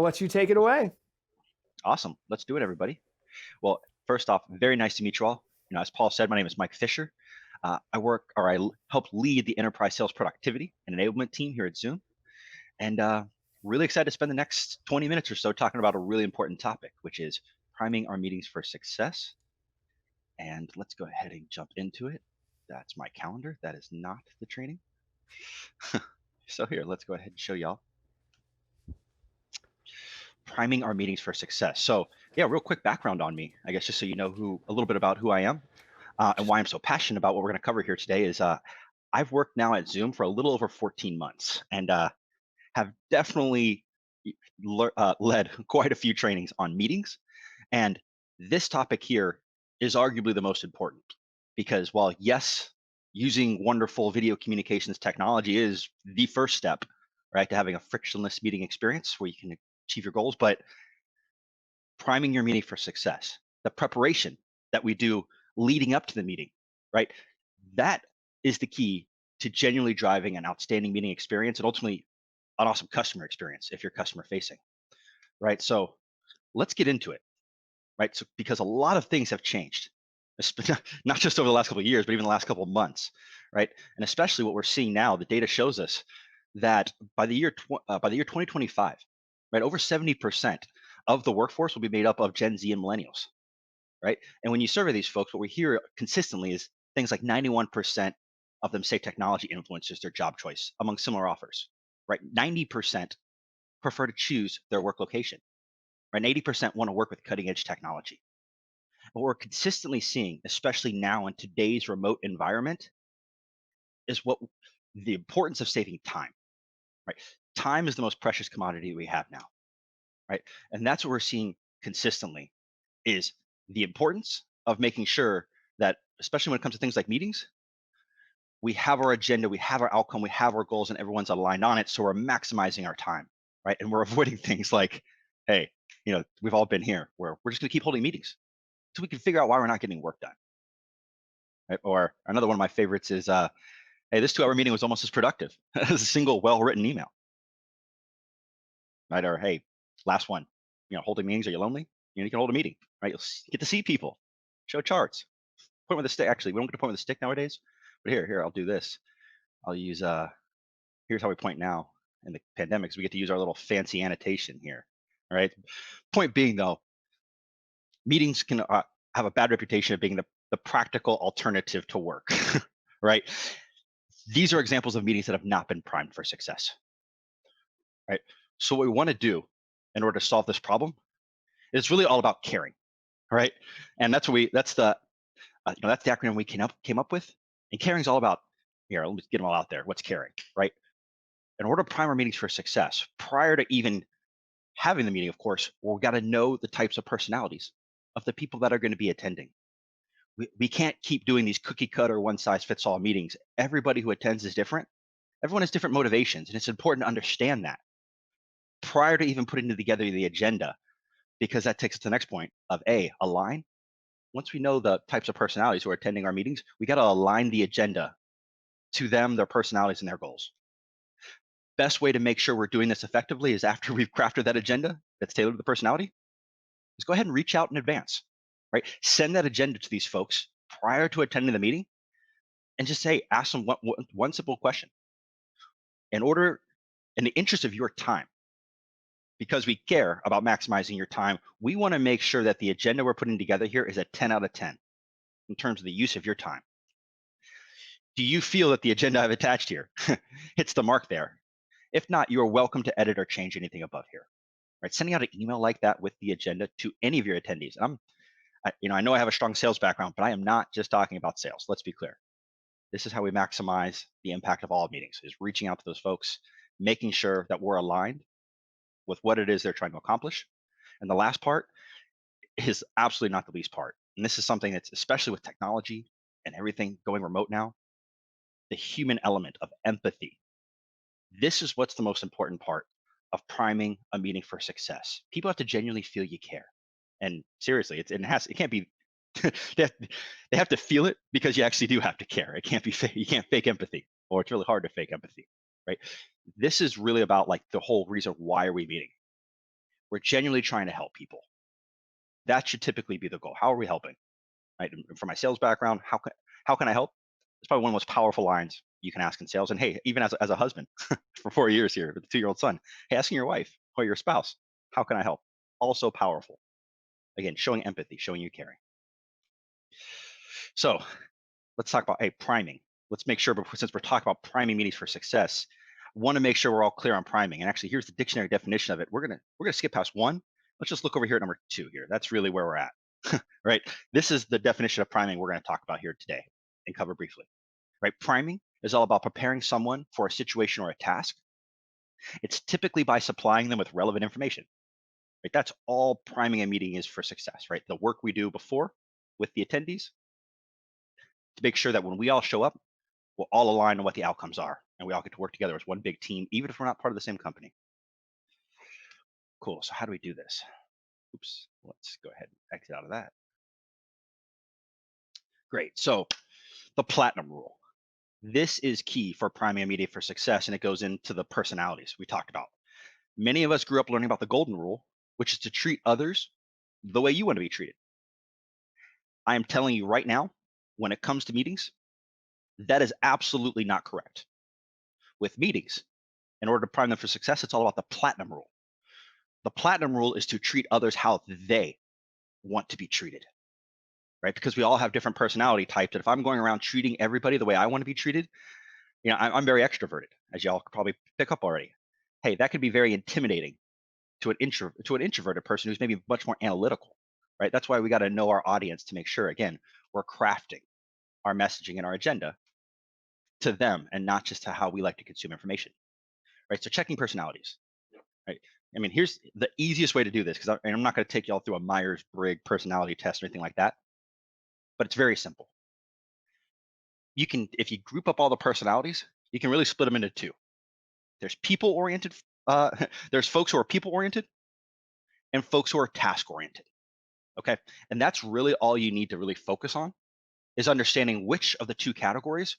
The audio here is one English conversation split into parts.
I'll let you take it away. Awesome. Let's do it, everybody. Well, first off, very nice to meet you all. As Paul said, my name is Mike Fisher. I help lead the enterprise sales productivity and enablement team here at Zoom. And really excited to spend the next 20 minutes or so talking about a really important topic, which is priming our meetings for success. And let's go ahead and jump into it. That's my calendar. That is not the training. So here, let's go ahead and show y'all. Priming our meetings for success. So yeah, real quick background on me, I guess, just so you know a little bit about who I am and why I'm so passionate about what we're going to cover here today is I've worked now at Zoom for a little over 14 months and have definitely led quite a few trainings on meetings. And this topic here is arguably the most important because while yes, using wonderful video communications technology is the first step, right, to having a frictionless meeting experience where you can achieve your goals, but priming your meeting for success, the preparation that we do leading up to the meeting, right? That is the key to genuinely driving an outstanding meeting experience and ultimately an awesome customer experience if you're customer facing, right? So let's get into it, right? So because a lot of things have changed, not just over the last couple of years, but even the last couple of months, right? And especially what we're seeing now, the data shows us that by the year 2025, right, over 70% of the workforce will be made up of Gen Z and millennials, right? And when you survey these folks, what we hear consistently is things like 91% of them say technology influences their job choice among similar offers, right? 90% prefer to choose their work location, right? And 80% want to work with cutting edge technology. What we're consistently seeing, especially now in today's remote environment, is the importance of saving time, right? Time is the most precious commodity we have now, right? And that's what we're seeing consistently is the importance of making sure that, especially when it comes to things like meetings, we have our agenda, we have our outcome, we have our goals, and everyone's aligned on it. So we're maximizing our time, right? And we're avoiding things like, hey, we've all been here where we're just going to keep holding meetings so we can figure out why we're not getting work done, right? Or another one of my favorites is, hey, this 2-hour meeting was almost as productive as a single well-written email, right? Or hey, last one, holding meetings, are you lonely? You can hold a meeting, right? You'll get to see people, show charts, point with a stick. Actually, we don't get to point with a stick nowadays, but here, I'll do this. I'll use, here's how we point now in the pandemic, so we get to use our little fancy annotation here, all right? Point being though, meetings can have a bad reputation of being the practical alternative to work, right? These are examples of meetings that have not been primed for success, right? So what we want to do in order to solve this problem is really all about caring, right? And that's the acronym we came up with. And caring is all about, here, let me get them all out there. What's caring, right? In order to prime our meetings for success, prior to even having the meeting, of course, we've got to know the types of personalities of the people that are going to be attending. We can't keep doing these cookie cutter, one size fits all meetings. Everybody who attends is different. Everyone has different motivations, and it's important to understand that prior to even putting together the agenda, because that takes us to the next point of align. Once we know the types of personalities who are attending our meetings, we got to align the agenda to them, their personalities, and their goals. Best way to make sure we're doing this effectively is after we've crafted that agenda that's tailored to the personality, is go ahead and reach out in advance, right? Send that agenda to these folks prior to attending the meeting and just say, ask them one simple question. In the interest of your time, because we care about maximizing your time, we want to make sure that the agenda we're putting together here is a 10 out of 10 in terms of the use of your time. Do you feel that the agenda I've attached here hits the mark there? If not, you are welcome to edit or change anything above here, right? Sending out an email like that with the agenda to any of your attendees. And I know I have a strong sales background, but I am not just talking about sales. Let's be clear. This is how we maximize the impact of all meetings, is reaching out to those folks, making sure that we're aligned with what it is they're trying to accomplish. And the last part is absolutely not the least part. And this is something that's, especially with technology and everything going remote now, the human element of empathy. This is what's the most important part of priming a meeting for success. People have to genuinely feel you care. And seriously, it can't be, they have to feel it, because you actually do have to care. It can't be fake. You can't fake empathy, or it's really hard to fake empathy, right? This is really about like the whole reason, why are we meeting? We're genuinely trying to help people. That should typically be the goal. How are we helping? Right? And from my sales background, how can I help? It's probably one of the most powerful lines you can ask in sales. And hey, even as a husband for 4 years here with a 2-year-old son, hey, asking your wife or your spouse, how can I help? Also powerful. Again, showing empathy, showing you caring. So let's talk about priming. Let's make sure, since we're talking about priming meetings for success, want to make sure we're all clear on priming. And actually, here's the dictionary definition of it. We're gonna skip past 1. Let's just look over here at number 2 here. That's really where we're at. Right? This is the definition of priming we're going to talk about here today and cover briefly. Right? Priming is all about preparing someone for a situation or a task. It's typically by supplying them with relevant information. Right? That's all priming a meeting is for success, right? The work we do before with the attendees to make sure that when we all show up, we'll all align on what the outcomes are, and we all get to work together as one big team, even if we're not part of the same company. Cool. So how do we do this? Oops. Let's go ahead and exit out of that. Great. So the platinum rule. This is key for priming a meeting for success, and it goes into the personalities we talked about. Many of us grew up learning about the golden rule, which is to treat others the way you want to be treated. I am telling you right now, when it comes to meetings, that is absolutely not correct. With meetings, in order to prime them for success, it's all about the platinum rule. The platinum rule is to treat others how they want to be treated, right? Because we all have different personality types. And if I'm going around treating everybody the way I want to be treated, I'm very extroverted, as y'all could probably pick up already. Hey, that could be very intimidating to an introverted person who's maybe much more analytical, right? That's why we got to know our audience to make sure, again, we're crafting our messaging and our agenda to them and not just to how we like to consume information, right? So checking personalities, right? I mean, here's the easiest way to do this, because I'm not going to take y'all through a Myers-Briggs personality test or anything like that, but it's very simple. You can, if you group up all the personalities, you can really split them into 2. There's people-oriented, there's folks who are people-oriented and folks who are task-oriented, okay? And that's really all you need to really focus on, is understanding which of the 2 categories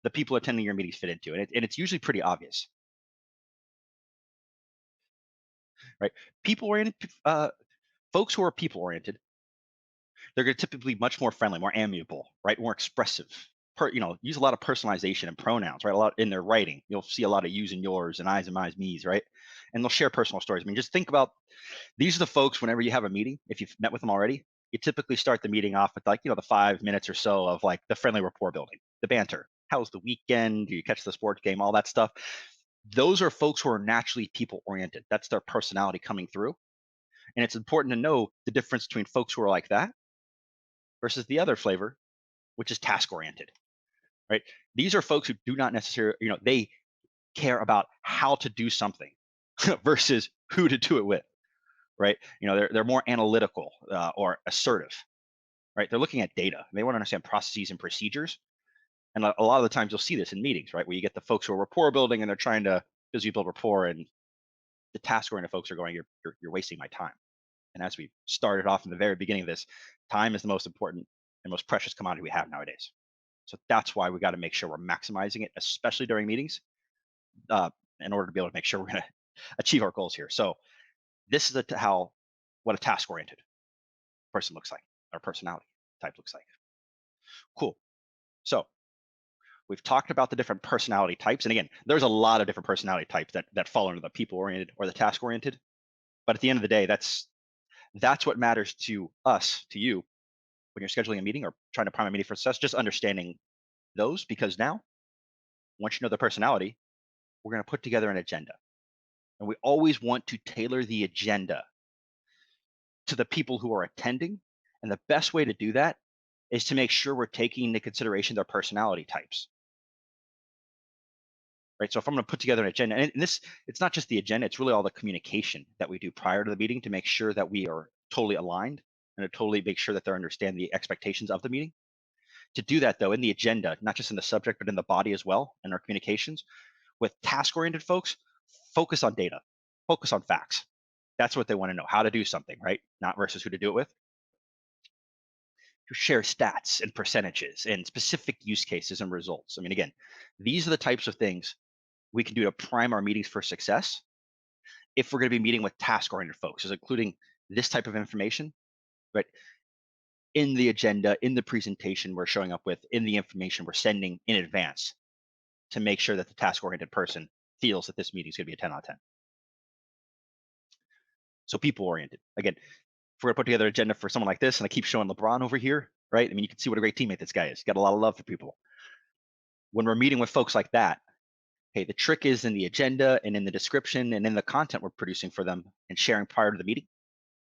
the people attending your meetings fit into. And it's usually pretty obvious, right? People-oriented, folks who are people-oriented, they're going to typically be much more friendly, more amiable, right? More expressive. Use a lot of personalization and pronouns, right? A lot in their writing. You'll see a lot of yous and yours and I's and my's, me's, right? And they'll share personal stories. I mean, just think about, these are the folks, whenever you have a meeting, if you've met with them already, you typically start the meeting off with the 5 minutes or so of like the friendly rapport building, the banter. How was the weekend? Do you catch the sports game? All that stuff. Those are folks who are naturally people oriented. That's their personality coming through. And it's important to know the difference between folks who are like that versus the other flavor, which is task oriented, right? These are folks who do not necessarily, they care about how to do something versus who to do it with, right? They're more analytical or assertive, right? They're looking at data. They want to understand processes and procedures. And a lot of the times you'll see this in meetings, right? Where you get the folks who are rapport building and they're trying to build rapport, and the task-oriented folks are going, you're wasting my time. And as we started off in the very beginning of this, time is the most important and most precious commodity we have nowadays. So that's why we got to make sure we're maximizing it, especially during meetings, in order to be able to make sure we're going to achieve our goals here. So this is what a task-oriented person looks like, or personality type looks like. Cool. So we've talked about the different personality types. And again, there's a lot of different personality types that fall under the people-oriented or the task-oriented. But at the end of the day, that's what matters to us, to you, when you're scheduling a meeting or trying to prime a meeting for success, just understanding those, because now, once you know the personality, we're going to put together an agenda. And we always want to tailor the agenda to the people who are attending. And the best way to do that is to make sure we're taking into consideration their personality types. Right? So if I'm going to put together an agenda, and it's not just the agenda, it's really all the communication that we do prior to the meeting to make sure that we are totally aligned and to totally make sure that they understand the expectations of the meeting. To do that, though, in the agenda, not just in the subject, but in the body as well, in our communications, with task-oriented folks, focus on data, focus on facts. That's what they want to know, how to do something, right? Not versus who to do it with. To share stats and percentages and specific use cases and results. I mean, again, these are the types of things we can do to prime our meetings for success. if we're going to be meeting with task-oriented folks, is including this type of information, right, in the agenda, in the presentation we're showing up with, in the information we're sending in advance to make sure that the task-oriented person feels that this meeting is going to be a 10 out of 10. So people-oriented. Again, if we're going to put together an agenda for someone like this, and I keep showing LeBron over here, right? I mean, you can see what a great teammate this guy is. He's got a lot of love for people. When we're meeting with folks like that, hey, the trick is in the agenda and in the description and in the content we're producing for them and sharing prior to the meeting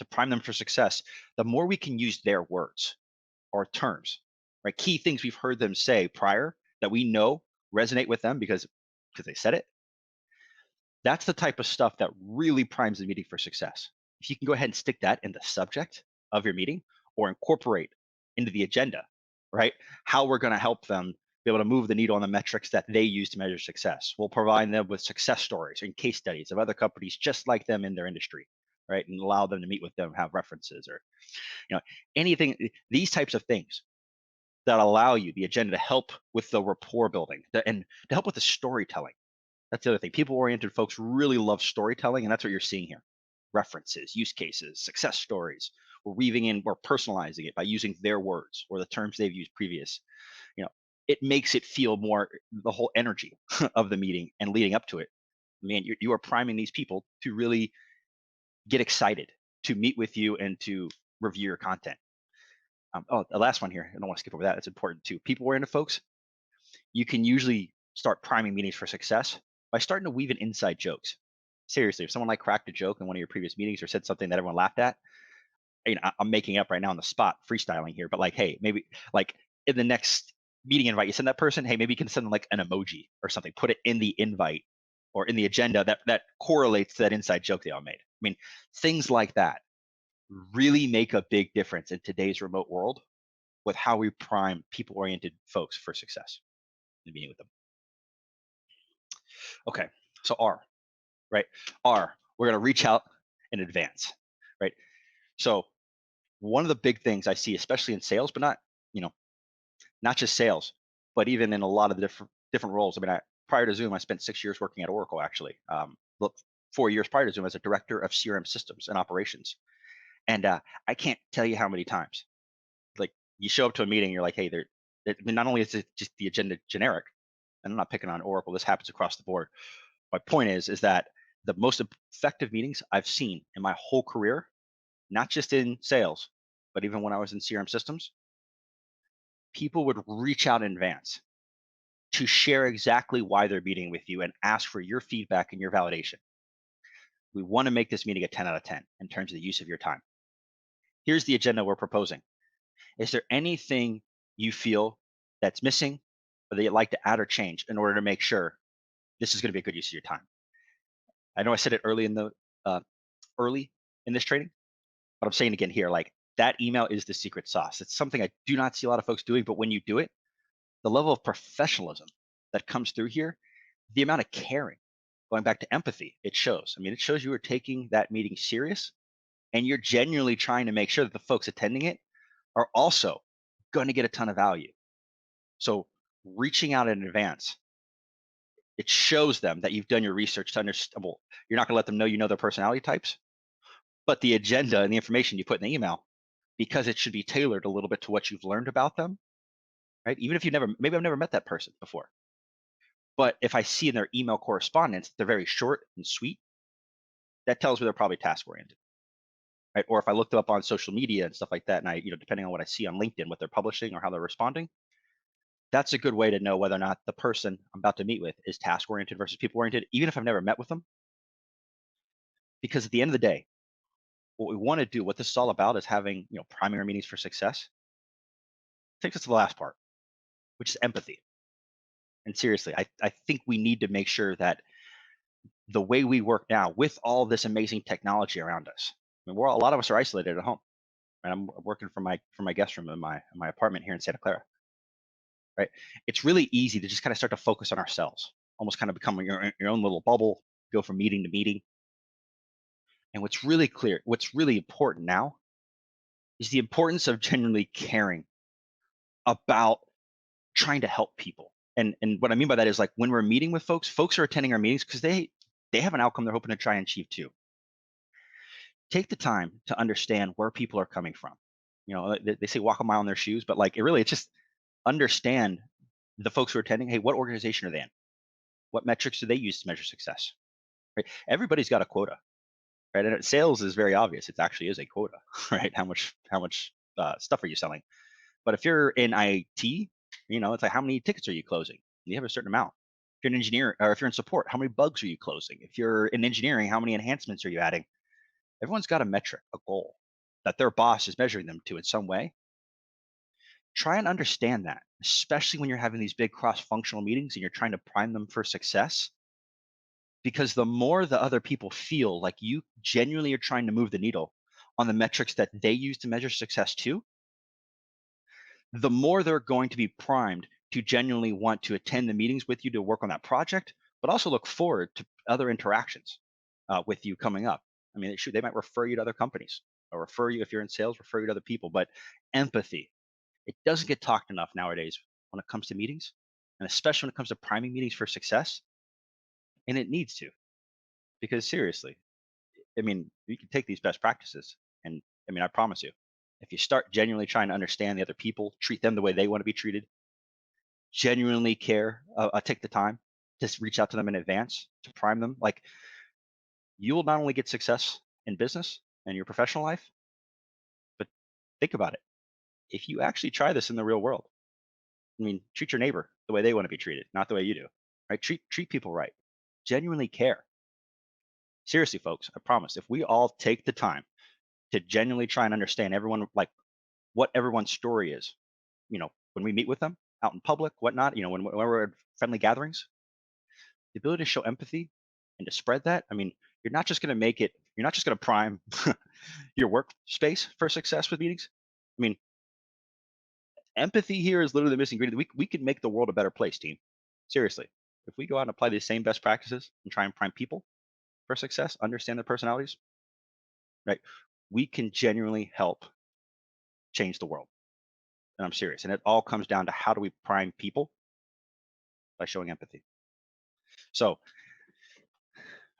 to prime them for success. The more we can use their words or terms, right? Key things we've heard them say prior that we know resonate with them because they said it. That's the type of stuff that really primes the meeting for success. If you can go ahead and stick that in the subject of your meeting or incorporate into the agenda, right? How we're going to help them be able to move the needle on the metrics that they use to measure success. We'll provide them with success stories and case studies of other companies just like them in their industry, right? And allow them to meet with them, have references or, anything, these types of things that allow you the agenda to help with the rapport building and to help with the storytelling. That's the other thing. People-oriented folks really love storytelling, and that's what you're seeing here. References, use cases, success stories. We're weaving in, we're personalizing it by using their words or the terms they've used previous. It makes it feel more the whole energy of the meeting and leading up to it. Man, you are priming these people to really get excited to meet with you and to review your content. The last one here, I don't want to skip over that. It's important too. People-oriented folks, you can usually start priming meetings for success by starting to weave in inside jokes. Seriously, if someone like cracked a joke in one of your previous meetings or said something that everyone laughed at, I'm making up right now on the spot, freestyling here, but like, hey, maybe like in the next meeting invite, you send that person, hey, maybe you can send them like an emoji or something, put it in the invite or in the agenda that correlates to that inside joke they all made. I mean, things like that really make a big difference in today's remote world with how we prime people-oriented folks for success in meeting with them. Okay, so R, right? R, we're going to reach out in advance, right? So one of the big things I see, especially in sales, but not just sales, but even in a lot of the different roles. I mean, prior to Zoom, I spent 6 years working at Oracle, actually. Look, 4 years prior to Zoom as a director of CRM systems and operations. And I can't tell you how many times, like you show up to a meeting, you're like, hey, I mean, not only is it just the agenda generic, and I'm not picking on Oracle, this happens across the board. My point is that the most effective meetings I've seen in my whole career, not just in sales, but even when I was in CRM systems, people would reach out in advance to share exactly why they're meeting with you and ask for your feedback and your validation. We want to make this meeting a 10 out of 10 in terms of the use of your time. Here's the agenda we're proposing. Is there anything you feel that's missing or that you'd like to add or change in order to make sure this is going to be a good use of your time? I know I said it early in this training, but I'm saying again here, like that email is the secret sauce. It's something I do not see a lot of folks doing, but when you do it, the level of professionalism that comes through here, the amount of caring, going back to empathy, it shows. I mean, it shows you are taking that meeting serious and you're genuinely trying to make sure that the folks attending it are also going to get a ton of value. So reaching out in advance, it shows them that you've done your research to understand. Well, you're not going to let them know you know their personality types, but the agenda and the information you put in the email, because it should be tailored a little bit to what you've learned about them, right? Even if maybe I've never met that person before, but if I see in their email correspondence, they're very short and sweet, that tells me they're probably task oriented, right? Or if I looked them up on social media and stuff like that, and I, depending on what I see on LinkedIn, what they're publishing or how they're responding, that's a good way to know whether or not the person I'm about to meet with is task oriented versus people oriented, even if I've never met with them. Because at the end of the day, what we want to do, what this is all about, is having primary meetings for success. Takes us to the last part, which is empathy. And seriously, I think we need to make sure that the way we work now with all this amazing technology around us, I mean, a lot of us are isolated at home, and I'm working from my guest room in my apartment here in Santa Clara, right? It's really easy to just kind of start to focus on ourselves, almost kind of become your own little bubble, go from meeting to meeting. And what's really important now is the importance of genuinely caring about trying to help people. And what I mean by that is, like, when we're meeting with folks are attending our meetings because they they have an outcome they're hoping to try and achieve too. Take the time to understand where people are coming from. You know, they say walk a mile in their shoes, but like it's just understand the folks who are attending. Hey, what organization are they in? What metrics do they use to measure success? Right? Everybody's got a quota, right? And sales is very obvious. It actually is a quota, right? How much stuff are you selling? But if you're in IT, you know, it's like how many tickets are you closing? You have a certain amount. If you're an engineer, or if you're in support, how many bugs are you closing? If you're in engineering, how many enhancements are you adding? Everyone's got a metric, a goal that their boss is measuring them to in some way. Try and understand that, especially when you're having these big cross-functional meetings and you're trying to prime them for success. Because the more the other people feel like you genuinely are trying to move the needle on the metrics that they use to measure success too, the more they're going to be primed to genuinely want to attend the meetings with you to work on that project, but also look forward to other interactions with you coming up. I mean, shoot, they might refer you to other companies or refer you, if you're in sales, refer you to other people. But empathy, it doesn't get talked enough nowadays when it comes to meetings, and especially when it comes to priming meetings for success. And it needs to, because seriously, I mean, you can take these best practices, and I mean, I promise you, if you start genuinely trying to understand the other people, treat them the way they want to be treated, genuinely care, take the time to reach out to them in advance to prime them, like you will not only get success in business and your professional life, but think about it. If you actually try this in the real world, I mean, treat your neighbor the way they want to be treated, not the way you do, right? Treat people right. Genuinely care. Seriously, folks, I promise. If we all take the time to genuinely try and understand everyone, like what everyone's story is, you know, when we meet with them out in public, whatnot, you know, when we're at friendly gatherings, the ability to show empathy and to spread that. I mean, you're not just going to make it. You're not just going to prime your workspace for success with meetings. I mean, empathy here is literally the missing ingredient. We can make the world a better place, team. Seriously, if we go out and apply these same best practices and try and prime people for success, understand their personalities, right? We can genuinely help change the world. And I'm serious. And it all comes down to how do we prime people by showing empathy. So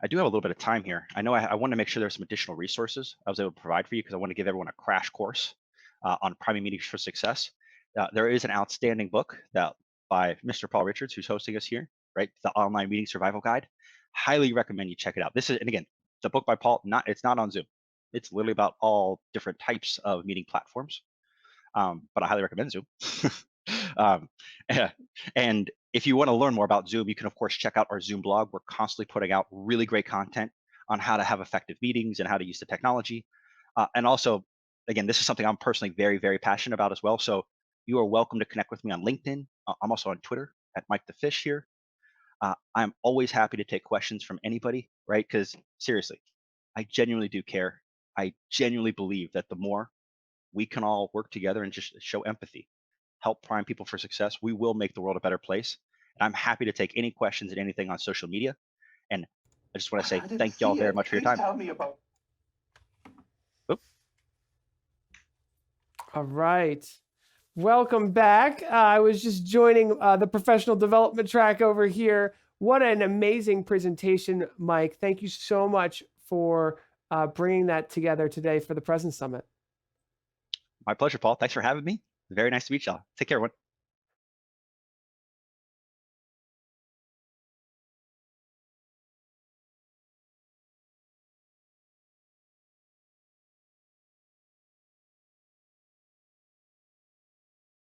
I do have a little bit of time here. I know I want to make sure there's some additional resources I was able to provide for you because I want to give everyone a crash course on priming meetings for success. There is an outstanding book that by Mr. Paul Richards, who's hosting us here, right? The Online Meeting Survival Guide. Highly recommend you check it out. This is, and again, the book by Paul, it's not on Zoom. It's literally about all different types of meeting platforms. But I highly recommend Zoom. um, and if you want to learn more about Zoom, you can, of course, check out our Zoom blog. We're constantly putting out really great content on how to have effective meetings and how to use the technology. And also, again, this is something I'm personally very, very passionate about as well. So you are welcome to connect with me on LinkedIn. I'm also on Twitter at Mike the Fish here. I'm always happy to take questions from anybody, right? Because seriously, I genuinely do care. I genuinely believe that the more we can all work together and just show empathy, help prime people for success, we will make the world a better place. And I'm happy to take any questions and anything on social media. And I just want to say thank y'all very much for your time. Tell me about. Oop. All right. Welcome back. I was just joining the professional development track over here. What an amazing presentation, Mike. Thank you so much for bringing that together today for the Presence Summit. My pleasure, Paul. Thanks for having me. Very nice to meet y'all. Take care, everyone.